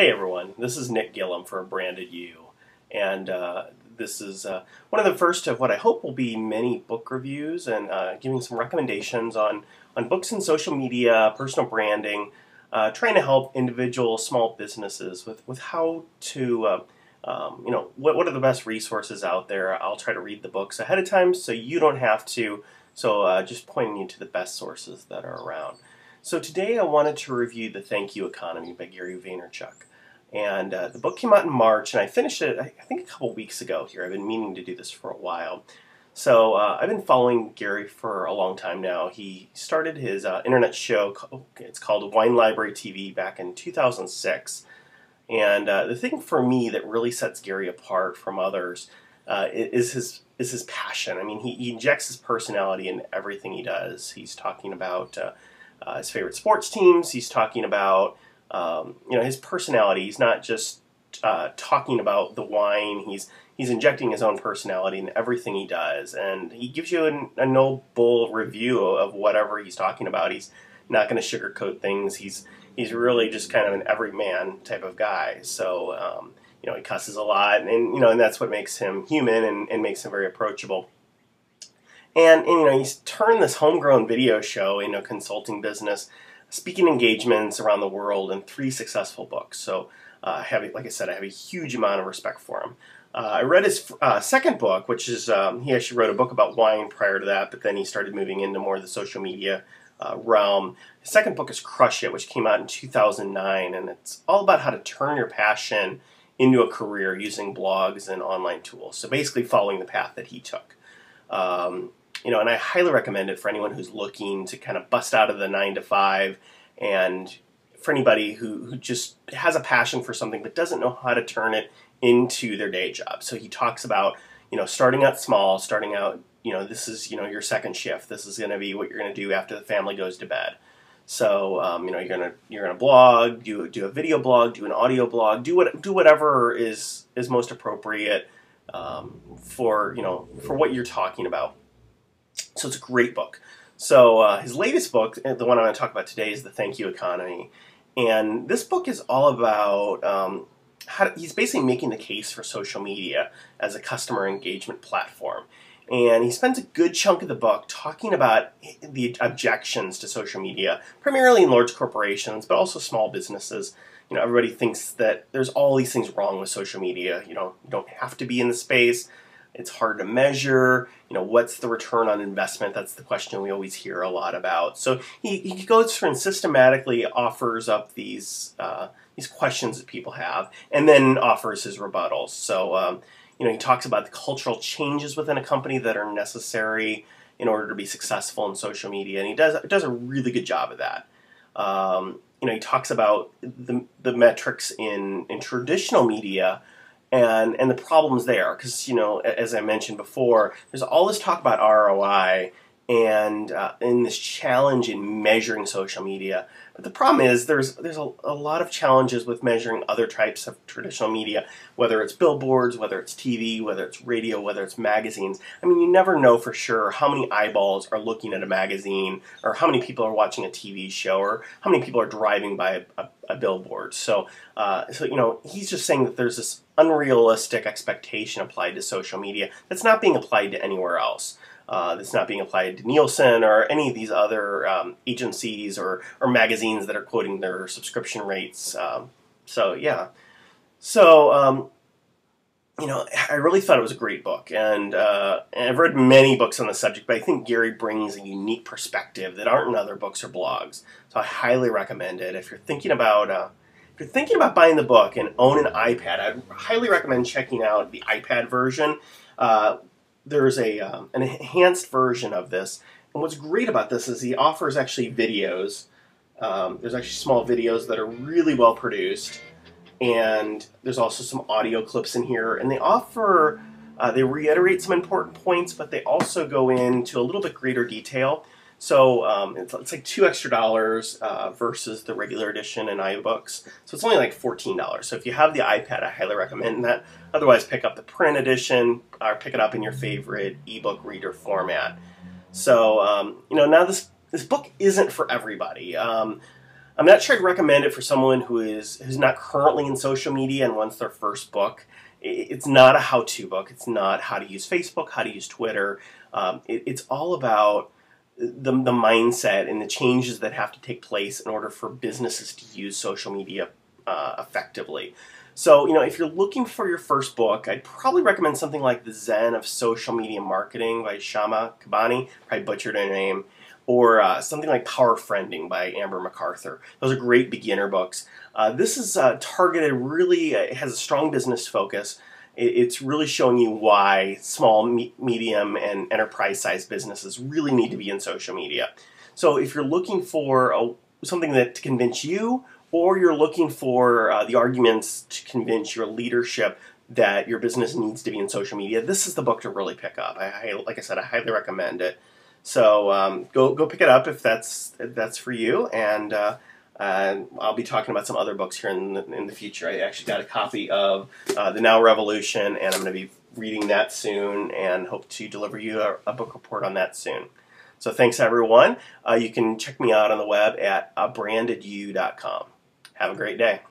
Hey everyone, this is Nick Gilham for Branded You, and this is one of the first of what I hope will be many book reviews and giving some recommendations on books and social media, personal branding, trying to help individual small businesses with how to, what are the best resources out there. I'll try to read the books ahead of time so you don't have to, so just pointing you to the best sources that are around. So today I wanted to review The Thank You Economy by Gary Vaynerchuk. And the book came out in March, and I finished it, I think, a couple weeks ago here. I've been meaning to do this for a while. So I've been following Gary for a long time now. He started his internet show, it's called Wine Library TV, back in 2006. And the thing for me that really sets Gary apart from others is his passion. I mean, he injects his personality in everything he does. He's talking about his favorite sports teams. He's talking about his personality. He's not just talking about the wine. He's injecting his own personality in everything he does, and he gives you a no bull review of whatever he's talking about. He's not going to sugarcoat things. He's really just kind of an everyman type of guy. So he cusses a lot, and that's what makes him human and makes him very approachable. And he's turned this homegrown video show into a consulting business, speaking engagements around the world, and 3 successful books. So like I said, I have a huge amount of respect for him. I read his second book, which is, he actually wrote a book about wine prior to that, but then he started moving into more of the social media realm. His second book is Crush It, which came out in 2009, and it's all about how to turn your passion into a career using blogs and online tools. So basically following the path that he took. And I highly recommend it for anyone who's looking to kind of bust out of the 9-to-5, and for anybody who just has a passion for something but doesn't know how to turn it into their day job. So he talks about, starting out small, this is, your second shift. This is going to be what you're going to do after the family goes to bed. So, you're gonna blog, do a video blog, do an audio blog, do whatever is most appropriate for what you're talking about. So it's a great book. So his latest book, the one I'm going to talk about today, is The Thank You Economy. And this book is all about he's basically making the case for social media as a customer engagement platform. And he spends a good chunk of the book talking about the objections to social media, primarily in large corporations, but also small businesses. Everybody thinks that there's all these things wrong with social media. You don't have to be in the space. It's hard to measure. What's the return on investment? That's the question we always hear a lot about. So he goes through and systematically offers up these questions that people have, and then offers his rebuttals. So he talks about the cultural changes within a company that are necessary in order to be successful in social media, and he does a really good job of that. He talks about the metrics in traditional media. And the problems there, because, as I mentioned before, there's all this talk about ROI and in this challenge in measuring social media. But the problem is there's a lot of challenges with measuring other types of traditional media, whether it's billboards, whether it's TV, whether it's radio, whether it's magazines. I mean, you never know for sure how many eyeballs are looking at a magazine, or how many people are watching a TV show, or how many people are driving by a billboard. So he's just saying that there's this unrealistic expectation applied to social media that's not being applied to anywhere else. That's not being applied to Nielsen or any of these other agencies or magazines that are quoting their subscription rates. I really thought it was a great book, and I've read many books on the subject, but I think Gary brings a unique perspective that aren't in other books or blogs. So I highly recommend it. If you're thinking about buying the book and own an iPad, I'd highly recommend checking out the iPad version. There's an enhanced version of this, and what's great about this is he offers actually videos. There's actually small videos that are really well produced, and there's also some audio clips in here, and they reiterate some important points, but they also go into a little bit greater detail. So it's like $2 extra versus the regular edition in iBooks. So it's only like $14. So if you have the iPad, I highly recommend that. Otherwise, pick up the print edition or pick it up in your favorite ebook reader format. So now this book isn't for everybody. I'm not sure I'd recommend it for someone who's not currently in social media and wants their first book. It's not a how-to book. It's not how to use Facebook, how to use Twitter. It's all about the mindset and the changes that have to take place in order for businesses to use social media effectively. So, if you're looking for your first book, I'd probably recommend something like The Zen of Social Media Marketing by Shama Kabani, probably butchered her name, or something like Power Friending by Amber MacArthur. Those are great beginner books. This is targeted really, it has a strong business focus. It's really showing you why small, medium, and enterprise-sized businesses really need to be in social media. So if you're looking for something to convince you, or you're looking for the arguments to convince your leadership that your business needs to be in social media, this is the book to really pick up. Like I said, I highly recommend it. So go pick it up if that's for you, and I'll be talking about some other books here in the future. I actually got a copy of The Now Revolution, and I'm going to be reading that soon, and hope to deliver you a book report on that soon. So thanks, everyone. You can check me out on the web at brandedyou.com. Have a great day.